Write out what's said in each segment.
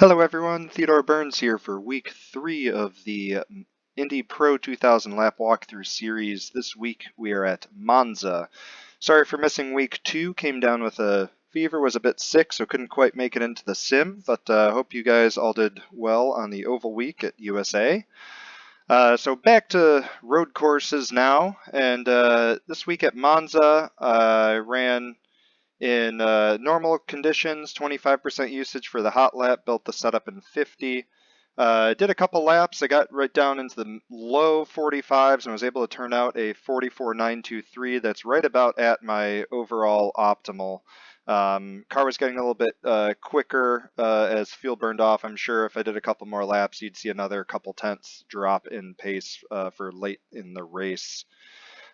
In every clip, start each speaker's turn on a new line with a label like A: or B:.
A: Hello everyone, Theodore Burns here for week 3 of the IndyPro2000 lap walkthrough series. This week we are at Monza. Sorry for missing week 2, came down with a fever, was a bit sick, so couldn't quite make it into the sim, but hope you guys all did well on the oval week at USA. So back to road courses now, and this week at Monza I ran in normal conditions, 25% usage for the hot lap, built the setup in 50. Did a couple laps, I got right down into the low 45s and was able to turn out a 44.923. That's right about at my overall optimal. Car was getting a little bit quicker as fuel burned off. I'm sure if I did a couple more laps, you'd see another couple tenths drop in pace for late in the race.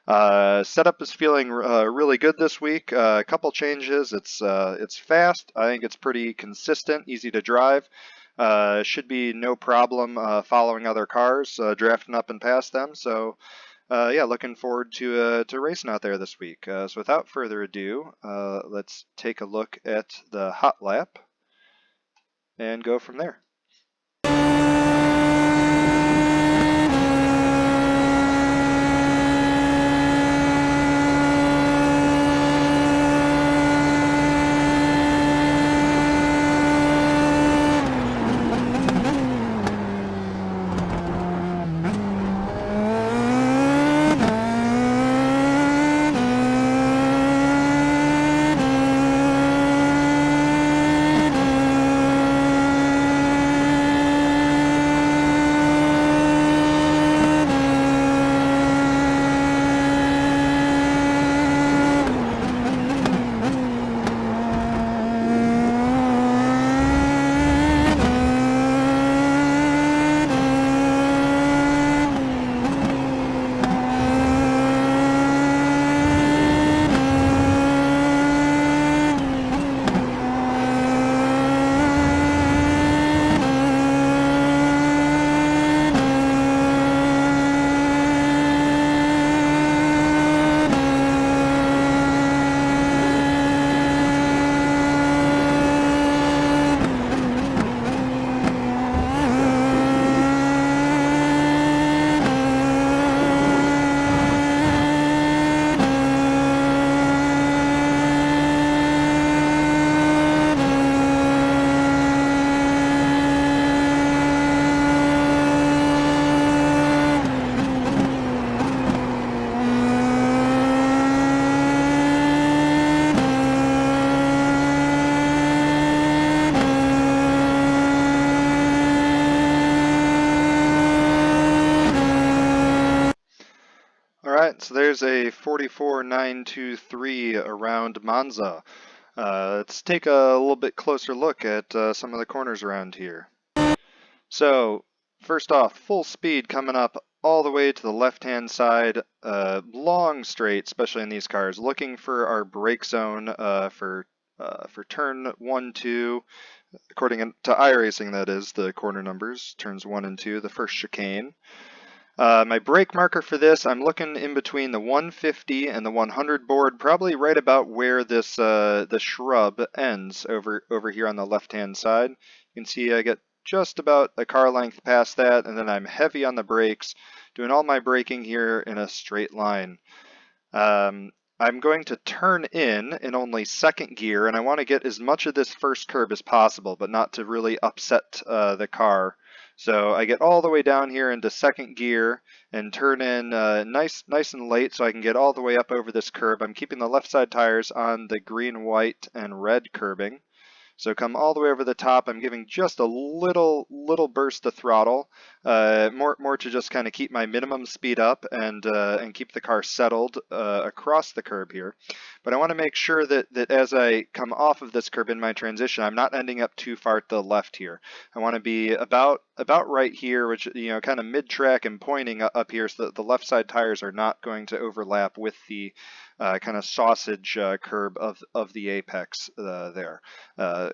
A: Setup is feeling really good this week. A couple changes. It's fast. I think it's pretty consistent, easy to drive. Should be no problem following other cars, drafting up and past them. So yeah, looking forward to racing out there this week. So without further ado, let's take a look at the hot lap and go from there. Alright, so there's a 44.923 around Monza. Let's take a little bit closer look at some of the corners around here. So, first off, full speed coming up all the way to the left-hand side, long straight, especially in these cars, looking for our brake zone for turn 1, 2, according to iRacing, that is, the corner numbers, turns 1 and 2, the first chicane. My brake marker for this, I'm looking in between the 150 and the 100 board, probably right about where this the shrub ends over here on the left-hand side. You can see I get just about a car length past that, and then I'm heavy on the brakes, doing all my braking here in a straight line. I'm going to turn in only second gear, and I want to get as much of this first curb as possible, but not to really upset the car. So I get all the way down here into second gear and turn in nice and late so I can get all the way up over this curb. I'm keeping the left side tires on the green, white, and red curbing. So come all the way over the top. I'm giving just a little burst of throttle, more to just kind of keep my minimum speed up and keep the car settled across the curb here. But I want to make sure that as I come off of this curb in my transition, I'm not ending up too far to the left here. I want to be about right here, which, you know, kind of mid-track and pointing up here, so that the left side tires are not going to overlap with the kind of sausage curb of the apex there.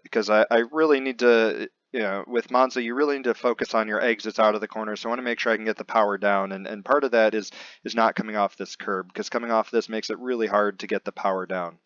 A: Because I really need to, you know, with Monza, you really need to focus on your exits out of the corner. So I want to make sure I can get the power down, and part of that is not coming off this curb, because coming off this makes it really hard to get the power down.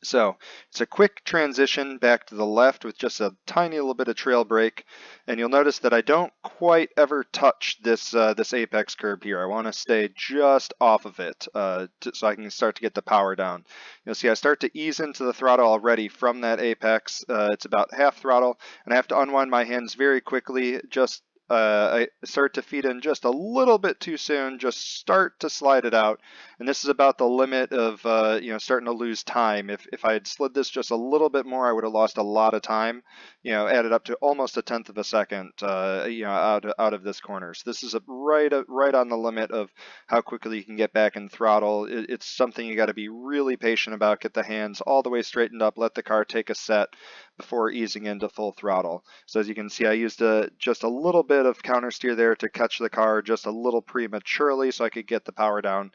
A: So it's a quick transition back to the left with just a tiny little bit of trail brake, and you'll notice that I don't quite ever touch this this apex curb here. I want to stay just off of it so I can start to get the power down. You'll see I start to ease into the throttle already from that apex. It's about half throttle, and I have to unwind my hands very quickly. Just I start to feed in just a little bit too soon, just start to slide it out. And this is about the limit of starting to lose time. If I had slid this just a little bit more, I would have lost a lot of time, added up to almost a tenth of a second, out of this corner. So this is right on the limit of how quickly you can get back in throttle. It's something you got to be really patient about. Get the hands all the way straightened up, let the car take a set before easing into full throttle. So as you can see, I used just a little bit of counter steer there to catch the car just a little prematurely so I could get the power down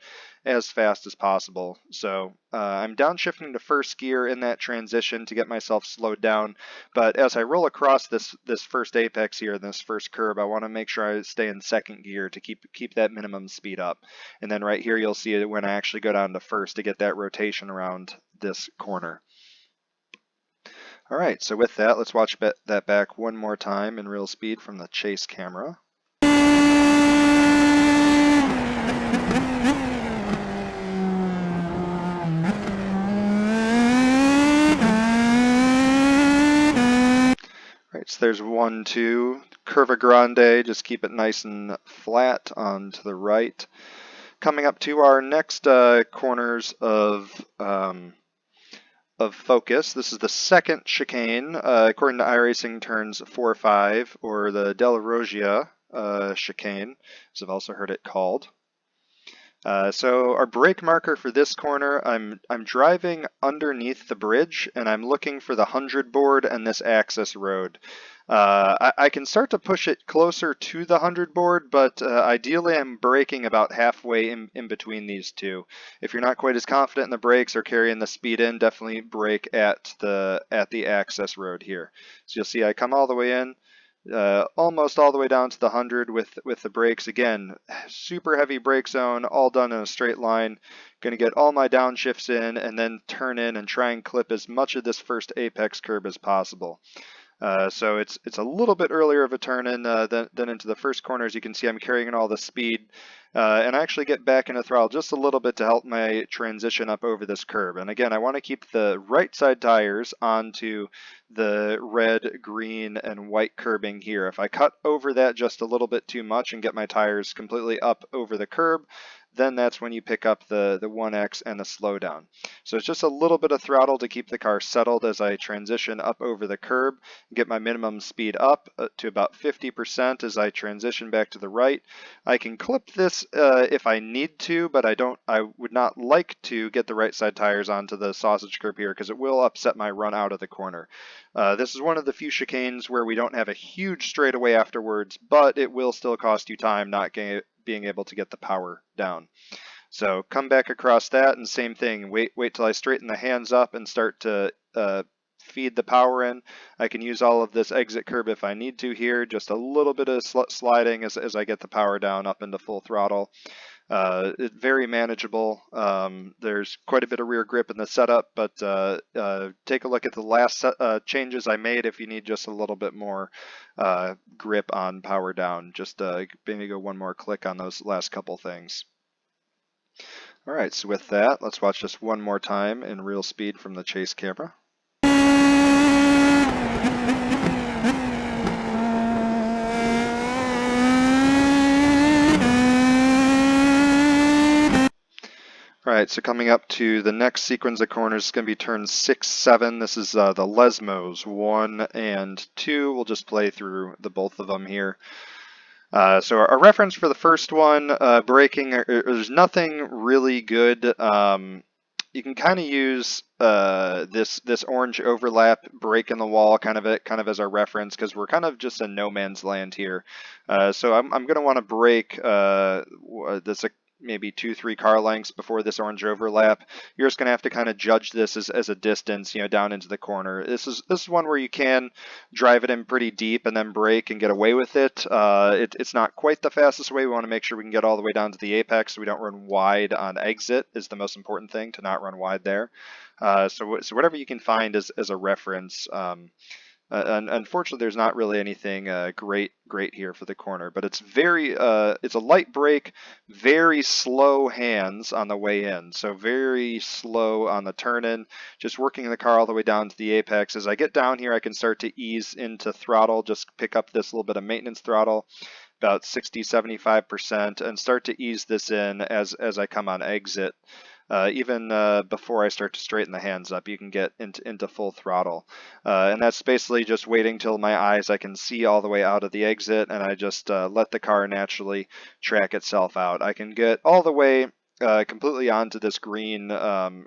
A: as fast as possible. So I'm downshifting to first gear in that transition to get myself slowed down. But as I roll across this first apex here, this first curb, I want to make sure I stay in second gear to keep that minimum speed up. And then right here, you'll see it when I actually go down to first to get that rotation around this corner. All right, so with that, let's watch that back one more time in real speed from the chase camera. Right, so there's 1, 2, Curva Grande, just keep it nice and flat on to the right. Coming up to our next corners of focus. This is the second chicane, according to iRacing, turns 4, 5, or the Della Roggia chicane, as I've also heard it called. So our brake marker for this corner, I'm driving underneath the bridge, and I'm looking for the 100 board and this access road. I can start to push it closer to the 100 board, but ideally I'm braking about halfway in between these two. If you're not quite as confident in the brakes or carrying the speed in, definitely brake at the access road here. So you'll see I come all the way in, almost all the way down to the 100 with the brakes. Again, super heavy brake zone, all done in a straight line. Going to get all my downshifts in and then turn in and try and clip as much of this first apex curb as possible. So it's a little bit earlier of a turn in than into the first corner. As you can see, I'm carrying in all the speed, and I actually get back into throttle just a little bit to help my transition up over this curb. And again, I want to keep the right side tires onto the red, green, and white curbing here. If I cut over that just a little bit too much and get my tires completely up over the curb, then that's when you pick up the 1X and the slowdown. So it's just a little bit of throttle to keep the car settled as I transition up over the curb, get my minimum speed up to about 50% as I transition back to the right. I can clip this if I need to, but I would not like to get the right side tires onto the sausage curb here because it will upset my run out of the corner. This is one of the few chicanes where we don't have a huge straightaway afterwards, but it will still cost you time not being able to get the power down. So come back across that and same thing, wait till I straighten the hands up and start to feed the power in. I can use all of this exit curb if I need to here, just a little bit of sliding as I get the power down up into full throttle. It's very manageable. There's quite a bit of rear grip in the setup, but take a look at the last changes I made if you need just a little bit more grip on power down. Just maybe go one more click on those last couple things. All right, so with that, let's watch this one more time in real speed from the chase camera. All right, so coming up to the next sequence of corners is going to be turn 6, 7. This is the Lesmos 1 and 2. We'll just play through the both of them here. So our reference for the first one, braking, there's nothing really good. You can kind of use this orange overlap break in the wall kind of as our reference because we're kind of just in no man's land here. So I'm going to want to break this maybe 2-3 car lengths before this orange overlap. You're just going to have to kind of judge this as a distance, down into the corner. This is one where you can drive it in pretty deep and then brake and get away with it. It's not quite the fastest way. We want to make sure we can get all the way down to the apex so we don't run wide on exit is the most important thing, to not run wide there. So whatever you can find as a reference. Unfortunately, there's not really anything great here for the corner, but it's it's a light brake, very slow hands on the way in, so very slow on the turn in, just working the car all the way down to the apex. As I get down here, I can start to ease into throttle, just pick up this little bit of maintenance throttle, about 60-75%, and start to ease this in as I come on exit. Even before I start to straighten the hands up, you can get into full throttle. And that's basically just waiting till I can see all the way out of the exit, and I just let the car naturally track itself out. I can get all the way completely onto this green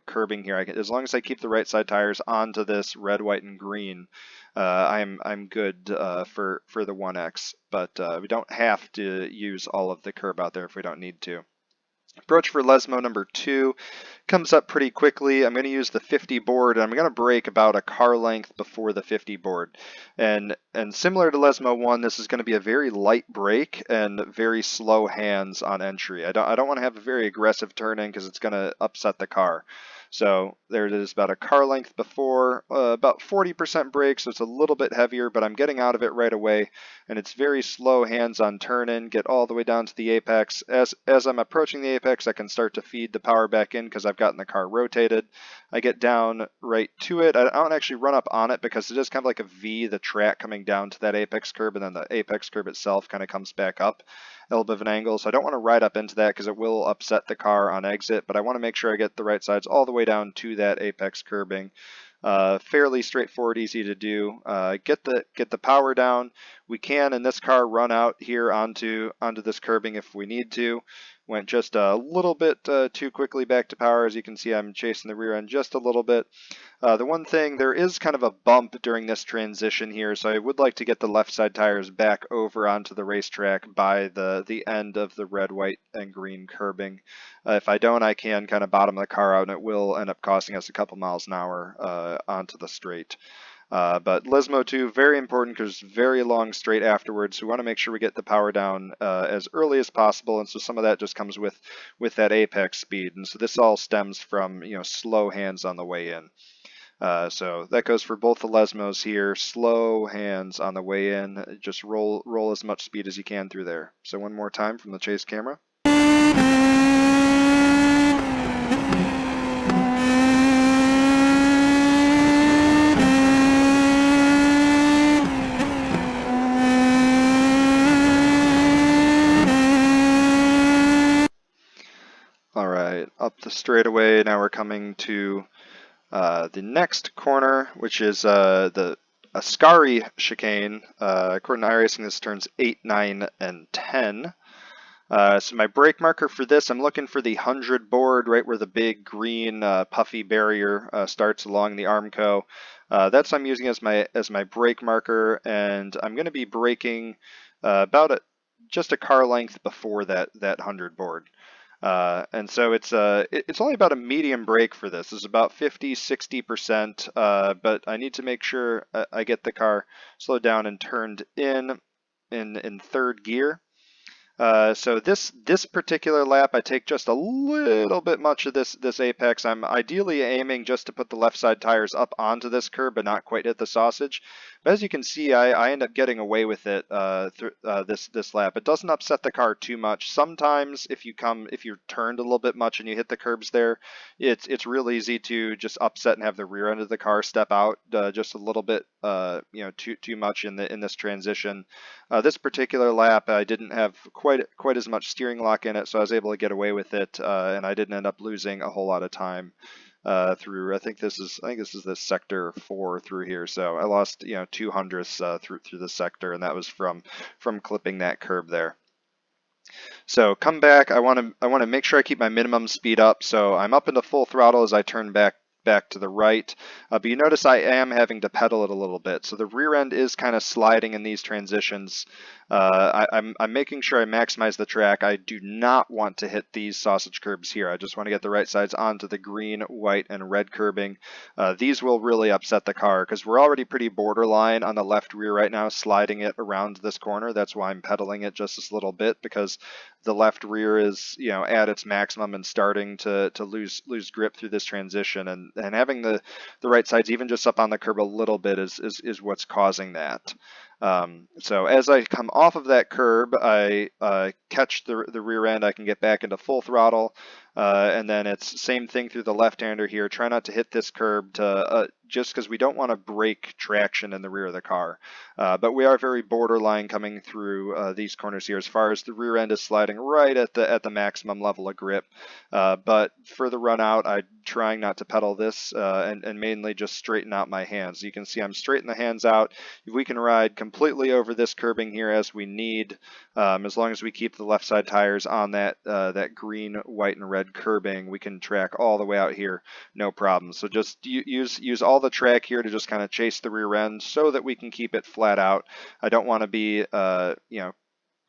A: curbing here. As long as I keep the right side tires onto this red, white, and green, I'm good for the 1X. But we don't have to use all of the curb out there if we don't need to. Approach for Lesmo number 2 comes up pretty quickly. I'm going to use the 50 board, and I'm going to brake about a car length before the 50 board. And similar to Lesmo 1, this is going to be a very light brake and very slow hands on entry. I don't want to have a very aggressive turn in because it's going to upset the car. So there it is, about a car length before, about 40% brake, so it's a little bit heavier, but I'm getting out of it right away, and it's very slow hands on turn in, get all the way down to the apex. As I'm approaching the apex, I can start to feed the power back in because I've gotten the car rotated. I get down right to it. I don't actually run up on it because it is kind of like a V, the track coming down to that apex curb, and then the apex curb itself kind of comes back up a little bit of an angle. So I don't want to ride up into that because it will upset the car on exit, but I want to make sure I get the right sides all the way down to that apex curbing. Fairly straightforward, easy to do. Get the power down. We can in this car run out here onto this curbing if we need to. Went just a little bit too quickly back to power. As you can see, I'm chasing the rear end just a little bit. The one thing, there is kind of a bump during this transition here, so I would like to get the left side tires back over onto the racetrack by the end of the red, white, and green curbing. If I don't, I can kind of bottom the car out, and it will end up costing us a couple miles an hour onto the straight. But Lesmo 2, very important because very long straight afterwards. So we want to make sure we get the power down as early as possible, and so some of that just comes with that apex speed. And so this all stems from slow hands on the way in. So that goes for both the Lesmos here. Slow hands on the way in. Just roll as much speed as you can through there. So one more time from the chase camera. All right, up the straightaway. Now we're coming to the next corner, which is the Ascari chicane. According to iRacing, this turns 8, 9, and 10. So my brake marker for this, I'm looking for the 100 board, right where the big green puffy barrier starts along the Armco. That's what I'm using as my brake marker, and I'm going to be braking about just a car length before that 100 board. And so it's only about a medium brake for this. It's about 50-60%, but I need to make sure I get the car slowed down and turned in third gear. So this particular lap, I take just a little bit much of this apex. I'm ideally aiming just to put the left side tires up onto this curb, but not quite hit the sausage. But as you can see, I end up getting away with it this lap. It doesn't upset the car too much. Sometimes if you're turned a little bit much and you hit the curbs there, it's real easy to just upset and have the rear end of the car step out just a little bit, too much in this transition. This particular lap, I didn't have quite as much steering lock in it, so I was able to get away with it, and I didn't end up losing a whole lot of time through. I think this is the sector 4 through here, so I lost 0.02 through the sector, and that was from clipping that curb there. So come back. I want to make sure I keep my minimum speed up, so I'm up into full throttle as I turn back back to the right. But you notice I am having to pedal it a little bit. So the rear end is kind of sliding in these transitions. I'm making sure I maximize the track. I do not want to hit these sausage curbs here. I just want to get the right sides onto the green, white, and red curbing. These will really upset the car because we're already pretty borderline on the left rear right now, sliding it around this corner. That's why I'm pedaling it just this little bit, because the left rear is, you know, at its maximum and starting to lose grip through this transition, and having the right sides even just up on the curb a little bit is what's causing that. So as I come off of that curb, I catch the rear end. I can get back into full throttle, and then it's same thing through the left-hander here. Try not to hit this curb to just because we don't want to break traction in the rear of the car. But we are very borderline coming through these corners here. As far as the rear end is sliding right at the maximum level of grip. But for the run out, I'm trying not to pedal this and mainly just straighten out my hands. You can see I'm straightening the hands out. If we can ride completely over this curbing here as we need, as long as we keep the left side tires on that green, white, and red curbing, we can track all the way out here, no problem. So just use all the track here to just kind of chase the rear end so that we can keep it flat out. I don't want to be, you know,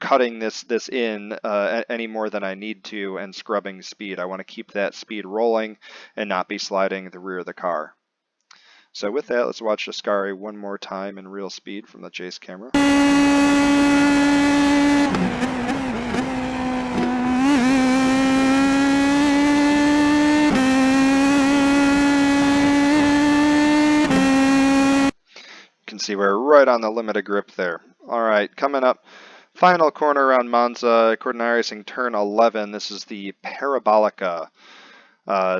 A: cutting this in any more than I need to and scrubbing speed. I want to keep that speed rolling and not be sliding the rear of the car. So with that, let's watch Ascari one more time in real speed from the chase camera. You can see we're right on the limit of grip there. All right, coming up, final corner around Monza, according to iRacing, turn 11. This is the Parabolica.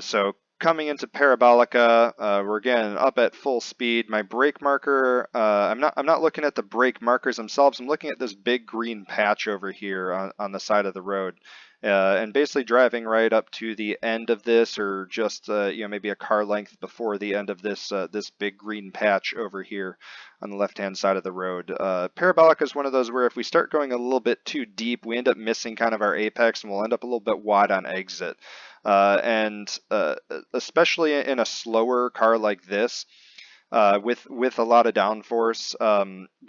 A: So coming into Parabolica, we're again up at full speed. My brake marker, I'm not looking at the brake markers themselves. I'm looking at this big green patch over here on the side of the road. And basically driving right up to the end of this, or just you know, maybe a car length before the end of this this big green patch over here on the left-hand side of the road. Parabolica is one of those where if we start going a little bit too deep, we end up missing kind of our apex, and we'll end up a little bit wide on exit. Especially in a slower car like this, with a lot of downforce,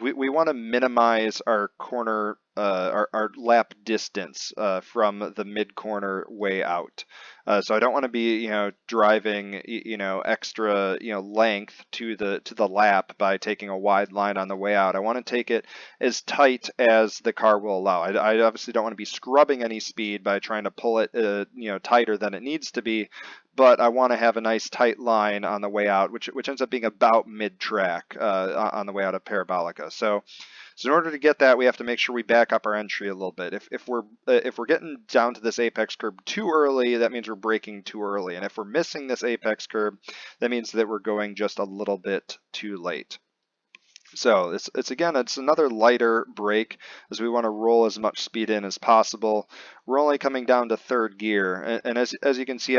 A: we want to minimize our corner, our lap distance from the mid corner way out. So I don't want to be, you know, driving, you know, extra, you know, length to the lap by taking a wide line on the way out. I want to take it as tight as the car will allow. I obviously don't want to be scrubbing any speed by trying to pull it, you know, tighter than it needs to be. But I want to have a nice tight line on the way out, which ends up being about mid-track on the way out of Parabolica. So in order to get that, we have to make sure we back up our entry a little bit. If we're getting down to this apex curb too early, that means we're braking too early. And if we're missing this apex curb, that means that we're going just a little bit too late. So it's another lighter brake, as we want to roll as much speed in as possible. We're only coming down to third gear, and as you can see,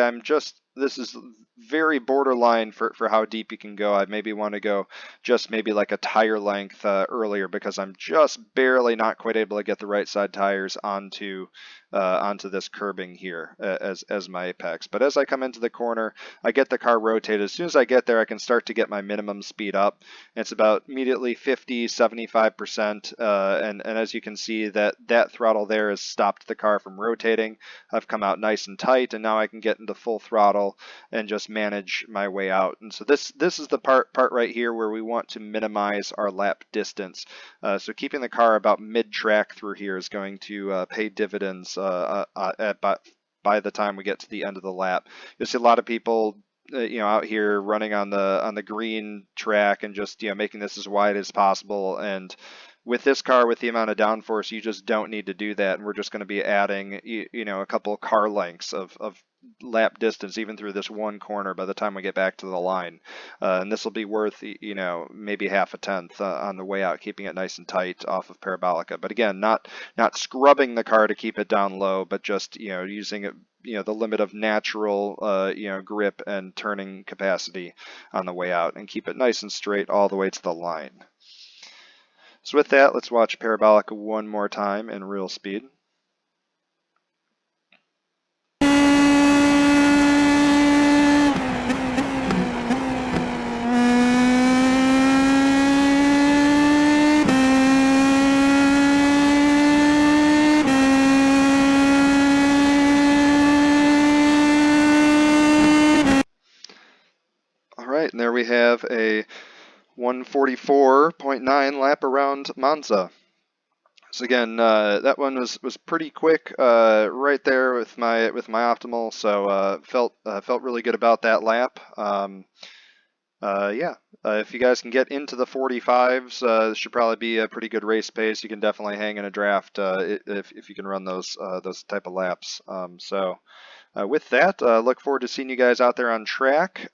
A: this is very borderline for how deep you can go. I maybe want to go just maybe like a tire length earlier, because I'm just barely not quite able to get the right side tires onto this curbing here as my apex. But as I come into the corner, I get the car rotated. As soon as I get there, I can start to get my minimum speed up. It's about immediately 50-75%, and as you can see, that throttle there has stopped the car from rotating. I've come out nice and tight, and now I can get into full throttle and just manage my way out. And so this is the part right here where we want to minimize our lap distance. So keeping the car about mid-track through here is going to pay dividends by the time we get to the end of the lap. You'll see a lot of people you know, out here running on the green track and just, you know, making this as wide as possible. And with this car, with the amount of downforce, you just don't need to do that. And we're just going to be adding, you know, a couple car lengths of lap distance even through this one corner by the time we get back to the line. And this will be worth, you know, maybe half a tenth on the way out, keeping it nice and tight off of Parabolica. But again, not scrubbing the car to keep it down low, but just, you know, using it, you know, the limit of natural, you know, grip and turning capacity on the way out, and keep it nice and straight all the way to the line. So with that, let's watch Parabolica one more time in real speed. 144.9 lap around Monza. So again, that one was pretty quick, right there with my optimal. So felt really good about that lap. Yeah, if you guys can get into the 45s, this should probably be a pretty good race pace. You can definitely hang in a draft if you can run those type of laps. With that, look forward to seeing you guys out there on track.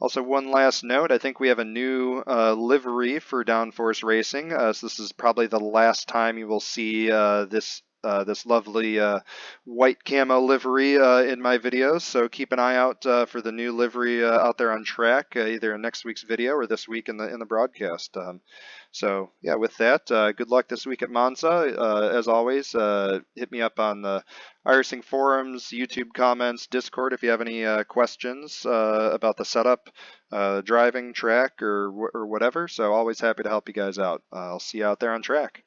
A: Also, one last note, I think we have a new livery for Downforce Racing. So this is probably the last time you will see this lovely white camo livery in my videos. So keep an eye out for the new livery out there on track, either in next week's video or this week in the broadcast. So yeah, with that, good luck this week at Monza. As always, hit me up on the iRacing forums, YouTube comments, Discord if you have any questions about the setup, driving, track, or whatever. So always happy to help you guys out. I'll see you out there on track.